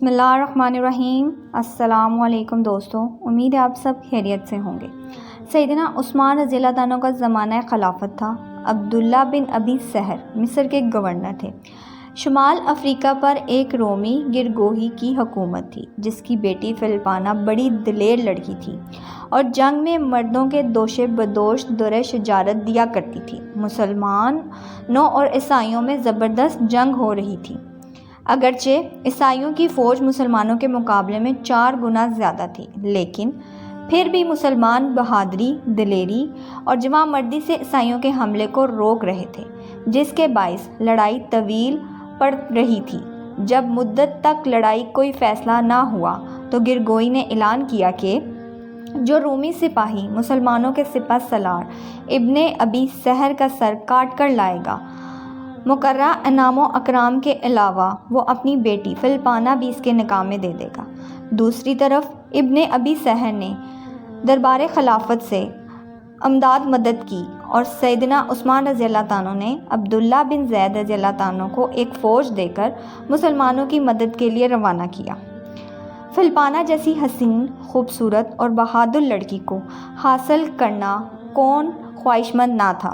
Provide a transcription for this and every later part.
بسم اللہ الرحمن الرحیم۔ السلام علیکم دوستوں، امید ہے آپ سب خیریت سے ہوں گے۔ سیدنا عثمان رضی اللہ عنہ کا زمانہ خلافت تھا۔ عبداللہ بن ابی سہر مصر کے گورنر تھے۔ شمال افریقہ پر ایک رومی گرگوہی کی حکومت تھی جس کی بیٹی فلپانہ بڑی دلیر لڑکی تھی اور جنگ میں مردوں کے دوشے بدوش درِ شجاعت دیا کرتی تھی۔ مسلمانوں اور عیسائیوں میں زبردست جنگ ہو رہی تھی، اگرچہ عیسائیوں کی فوج مسلمانوں کے مقابلے میں 4 گنا زیادہ تھی، لیکن پھر بھی مسلمان بہادری، دلیری اور جمع مردی سے عیسائیوں کے حملے کو روک رہے تھے، جس کے باعث لڑائی طویل پڑ رہی تھی۔ جب مدت تک لڑائی کوئی فیصلہ نہ ہوا تو گرگوئی نے اعلان کیا کہ جو رومی سپاہی مسلمانوں کے سپہ سالار ابن ابی سہر کا سر کاٹ کر لائے گا، مقررہ انعام و اکرام کے علاوہ وہ اپنی بیٹی فلپانہ بھی اس کے نکاح میں دے دے گا۔ دوسری طرف ابن ابی سہر نے دربار خلافت سے مدد کی اور سیدنا عثمان رضی اللہ عنہ نے عبداللہ بن زید رضی اللہ عنہ کو ایک فوج دے کر مسلمانوں کی مدد کے لیے روانہ کیا۔ فلپانہ جیسی حسین، خوبصورت اور بہادر لڑکی کو حاصل کرنا کون خواہشمند نہ تھا۔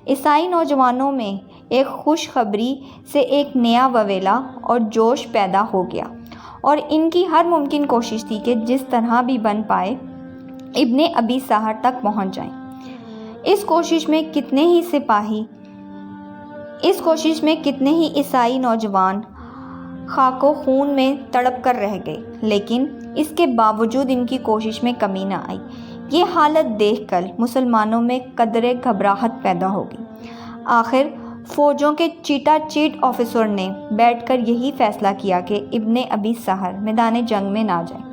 عیسائی نوجوانوں میں ایک خوشخبری سے ایک نیا وویلا اور جوش پیدا ہو گیا اور ان کی ہر ممکن کوشش تھی کہ جس طرح بھی بن پائے ابن ابی سہر تک پہنچ جائیں۔ اس کوشش میں کتنے ہی عیسائی نوجوان خاک و خون میں تڑپ کر رہ گئے، لیکن اس کے باوجود ان کی کوشش میں کمی نہ آئی۔ یہ حالت دیکھ کر مسلمانوں میں قدرے گھبراہٹ پیدا ہو گئی۔ آخر فوجوں کے چیٹا چیٹ آفیسر نے بیٹھ کر یہی فیصلہ کیا کہ ابن ابی سہر میدان جنگ میں نہ جائیں،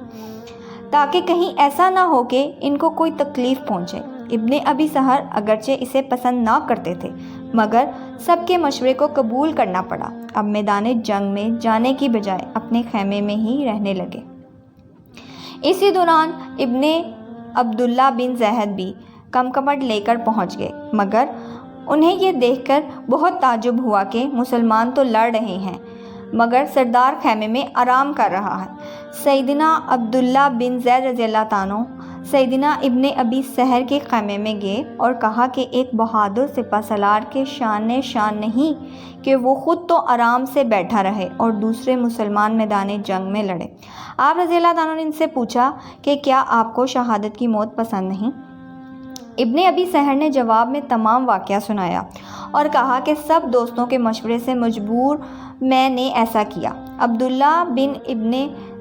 تاکہ کہیں ایسا نہ ہو کہ ان کو کوئی تکلیف پہنچے۔ ابن ابی سہر اگرچہ اسے پسند نہ کرتے تھے، مگر سب کے مشورے کو قبول کرنا پڑا۔ اب میدان جنگ میں جانے کی بجائے اپنے خیمے میں ہی رہنے لگے۔ اسی دوران ابن عبداللہ بن زید بھی کمکمٹ لے کر پہنچ گئے، مگر انہیں یہ دیکھ کر بہت تعجب ہوا کہ مسلمان تو لڑ رہے ہیں مگر سردار خیمے میں آرام کر رہا ہے۔ سیدنا عبداللہ بن زید رضی اللہ عنہ سیدنا ابن ابی سہر کے خیمے میں گئے اور کہا کہ ایک بہادر سپہ سالار کے شان نہیں کہ وہ خود تو آرام سے بیٹھا رہے اور دوسرے مسلمان میدان جنگ میں لڑے۔ آپ رضی اللہ عنہ نے ان سے پوچھا کہ کیا آپ کو شہادت کی موت پسند نہیں؟ ابن ابی سہر نے جواب میں تمام واقعہ سنایا اور کہا کہ سب دوستوں کے مشورے سے مجبور میں نے ایسا کیا۔ عبداللہ بن ابن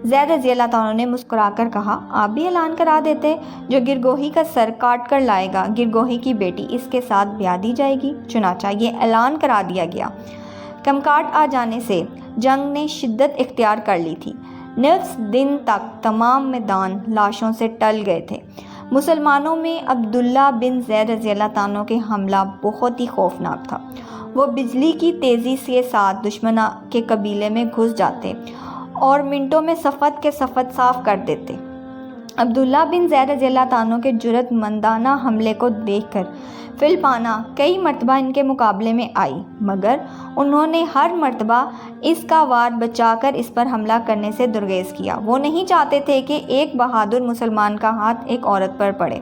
زید رضی اللہ عنہ نے مسکرا کر کہا، آپ بھی اعلان کرا دیتے، جو گرگوہی کا سر کاٹ کر لائے گا گرگوہی کی بیٹی اس کے ساتھ بیاہ دی جائے گی۔ چنانچہ یہ اعلان کرا دیا گیا۔ کمکاٹ آ جانے سے جنگ نے شدت اختیار کر لی تھی۔ نصف دن تک تمام میدان لاشوں سے ٹل گئے تھے۔ مسلمانوں میں عبداللہ بن زید رضی اللہ عنہ کے حملہ بہت ہی خوفناک تھا۔ وہ بجلی کی تیزی کے ساتھ دشمن کے قبیلے میں گھس جاتے اور منٹوں میں صفت کے صفت صاف کر دیتے۔ عبداللہ بن زید رضی اللہ عنہ کے جرأت مندانہ حملے کو دیکھ کر فلپانہ کئی مرتبہ ان کے مقابلے میں آئی، مگر انہوں نے ہر مرتبہ اس کا وار بچا کر اس پر حملہ کرنے سے گریز کیا۔ وہ نہیں چاہتے تھے کہ ایک بہادر مسلمان کا ہاتھ ایک عورت پر پڑے۔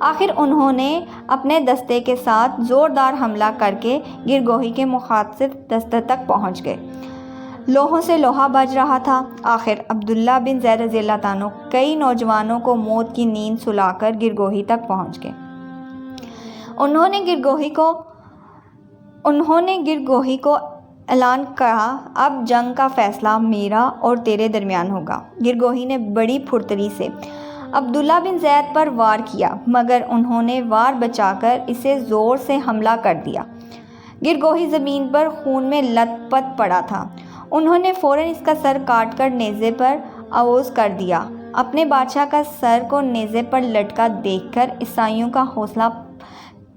آخر انہوں نے اپنے دستے کے ساتھ زوردار حملہ کر کے گرگوہی کے مخاطب دستے تک پہنچ گئے۔ لوہوں سے لوہا بج رہا تھا۔ آخر عبداللہ بن زید رضی اللہ عنہ کئی نوجوانوں کو موت کی نیند سلا کر گرگوہی تک پہنچ گئے۔ انہوں نے گرگوہی کو اعلان کہا، اب جنگ کا فیصلہ میرا اور تیرے درمیان ہوگا۔ گرگوہی نے بڑی پھرتری سے عبداللہ بن زید پر وار کیا، مگر انہوں نے وار بچا کر اسے زور سے حملہ کر دیا۔ گرگوہی زمین پر خون میں لت پت پڑا تھا۔ انہوں نے فوراً اس کا سر کاٹ کر نیزے پر آویز کر دیا۔ اپنے بادشاہ کا سر کو نیزے پر لٹکا دیکھ کر عیسائیوں کا حوصلہ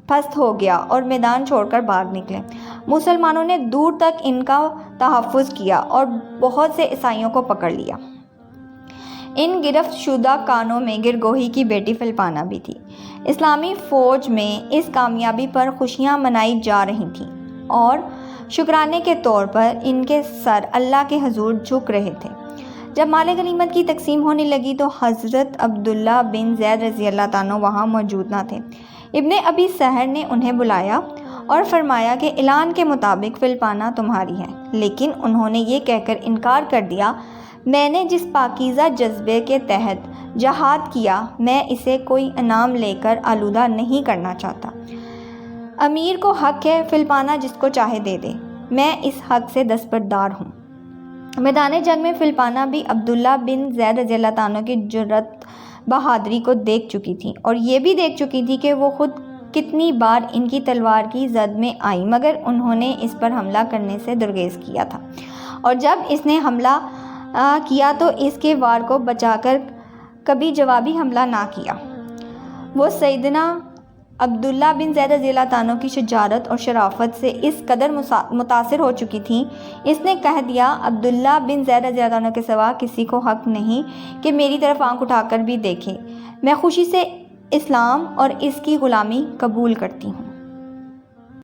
پست ہو گیا اور میدان چھوڑ کر بھاگ نکلے۔ مسلمانوں نے دور تک ان کا تحفظ کیا اور بہت سے عیسائیوں کو پکڑ لیا۔ ان گرفت شدہ کانوں میں گرگوہی کی بیٹی فلپانہ بھی تھی۔ اسلامی فوج میں اس کامیابی پر خوشیاں منائی جا رہی تھیں اور شکرانے کے طور پر ان کے سر اللہ کے حضور جھک رہے تھے۔ جب مال غنیمت کی تقسیم ہونے لگی تو حضرت عبداللہ بن زید رضی اللہ عنہ وہاں موجود نہ تھے۔ ابن ابی سحر نے انہیں بلایا اور فرمایا کہ اعلان کے مطابق فلپانا تمہاری ہے، لیکن انہوں نے یہ کہہ کر انکار کر دیا، میں نے جس پاکیزہ جذبے کے تحت جہاد کیا، میں اسے کوئی انعام لے کر آلودہ نہیں کرنا چاہتا۔ امیر کو حق ہے فلپانا جس کو چاہے دے دے، میں اس حق سے دستبردار ہوں۔ میدان جنگ میں فلپانا بھی عبداللہ بن زید رضی اللہ عنہ کی جرأت بہادری کو دیکھ چکی تھی، اور یہ بھی دیکھ چکی تھی کہ وہ خود کتنی بار ان کی تلوار کی زد میں آئی، مگر انہوں نے اس پر حملہ کرنے سے درگزر کیا تھا، اور جب اس نے حملہ کیا تو اس کے وار کو بچا کر کبھی جوابی حملہ نہ کیا۔ وہ سیدنا عبداللہ بن زید رضی اللہ عنہ کی شجاعت اور شرافت سے اس قدر متاثر ہو چکی تھیں، اس نے کہہ دیا، عبداللہ بن زید رضی اللہ عنہ کے سوا کسی کو حق نہیں کہ میری طرف آنکھ اٹھا کر بھی دیکھے، میں خوشی سے اسلام اور اس کی غلامی قبول کرتی ہوں۔